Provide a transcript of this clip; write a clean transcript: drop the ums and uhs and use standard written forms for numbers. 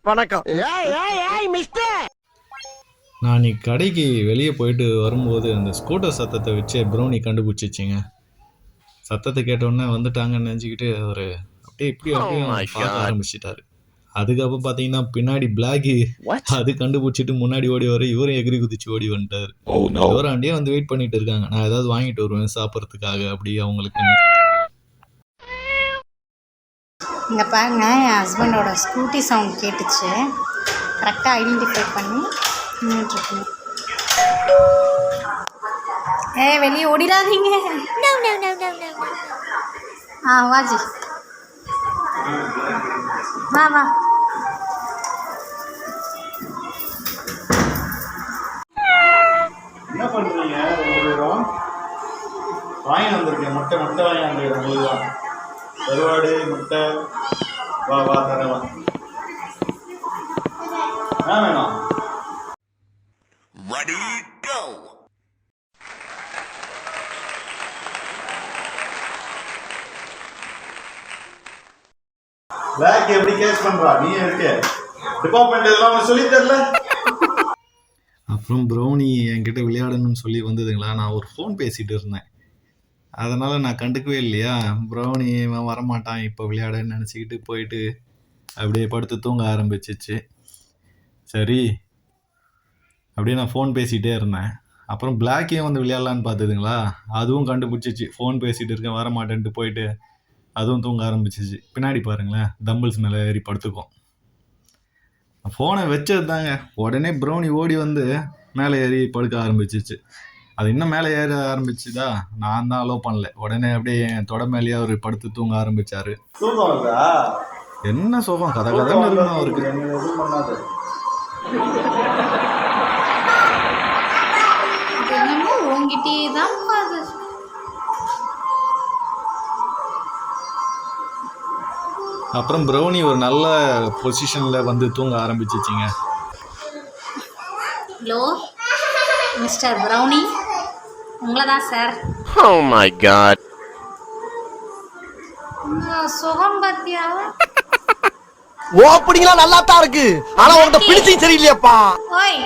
வணக்கம். நான் இன்னைக்கு கடைக்கு வெளியே போயிட்டு வரும்போது அந்த ஸ்கூட்டர் சத்தத்தை வச்சு ப்ரௌனி கண்டுபிடிச்சிச்சிங்க. சத்தத்தை கேட்டோன்னே வந்துட்டாங்கன்னு நினச்சிக்கிட்டு அவர் அப்படியே இப்படி அப்படியே பார்க்க ஆரம்பிச்சிட்டாரு. அதுக்கப்புறம் பார்த்தீங்கன்னா பின்னாடி பிளாக் அது கண்டுபிடிச்சிட்டு முன்னாடி ஓடி வர இவரும் எகிரி குதிச்சு ஓடி வந்துட்டாரு. இவராண்டியே வந்து வெயிட் பண்ணிட்டு இருக்காங்க, நான் ஏதாவது வாங்கிட்டு வருவேன் சாப்பிட்றதுக்காக அப்படி அவங்களுக்கு. இங்கே பாருங்க, என் ஹஸ்பண்டோட ஸ்கூட்டி சவுண்ட் கேட்டுச்சு. கரெக்டாக ஐடென்டிஃபை பண்ணி நின்றுட்டுருக்கோம். வெளியே ஓடிடாதீங்க. வாஜி வா வா. என்ன பண்ணுறீங்க? வாங்கி வந்திருக்கேன், முட்டை வாங்கி வந்திருக்கேன் உங்களுக்கு தான். கருவாடு முட்டை வா தரேன் வா. வேணும் பிளாக் எப்படி கேஸ் பண்றா? நீ இருக்கு டிபார்ட்மெண்ட் எல்லாம் சொல்லி தரல. அப்புறம் ப்ரௌனி என்கிட்ட விளையாடணும்னு சொல்லி வந்ததுங்களா, நான் ஒரு ஃபோன் பேசிட்டு இருந்தேன், அதனால் நான் கண்டுக்கவே இல்லையா. ப்ரௌனி வரமாட்டான் இப்போ விளையாடன்னு நினச்சிக்கிட்டு போயிட்டு அப்படியே படுத்து தூங்க ஆரம்பிச்சிச்சு. சரி அப்படியே நான் ஃபோன் பேசிகிட்டே இருந்தேன். அப்புறம் பிளாக்கையும் வந்து விளையாடலான்னு பார்த்ததுங்களா, அதுவும் கண்டுபிடிச்சிச்சு. ஃபோன் பேசிகிட்டு இருக்கேன் வரமாட்டேன்ட்டு போயிட்டு அதுவும் தூங்க ஆரம்பிச்சிச்சு. பின்னாடி பாருங்களேன், தம்பிள்ஸ் மேலே ஏறி படுத்துக்கும். ஃபோனை வச்சது தாங்க, உடனே ப்ரௌனி ஓடி வந்து மேலே ஏறி படுக்க ஆரம்பிச்சிச்சு. அது இன்னும் மேலே ஏற ஆரம்பிச்சுதா, நான் தான் அலோவ் பண்ணல. உடனே அப்படியே என் தொட மேலேயே அவர் படுத்து தூங்க ஆரம்பிச்சாரு. என்ன சோகம் கதை கதைன்னு இருக்கணும் அவருக்கு. அப்புறம் ப்ரௌனி ஒரு நல்ல பொசிஷன்ல வந்து தூங்க ஆரம்பிச்சிச்சிங்க. ஹலோ மிஸ்டர் ப்ரௌனி, உங்களை தான் சார். Oh my God. சுகம் பாத்தியா? ஓப்பனிங்லாம் நல்லா தான் இருக்கு, ஆனா உன்கிட்ட பிடிச்சும் சரியில்லையாப்பா. ஓய்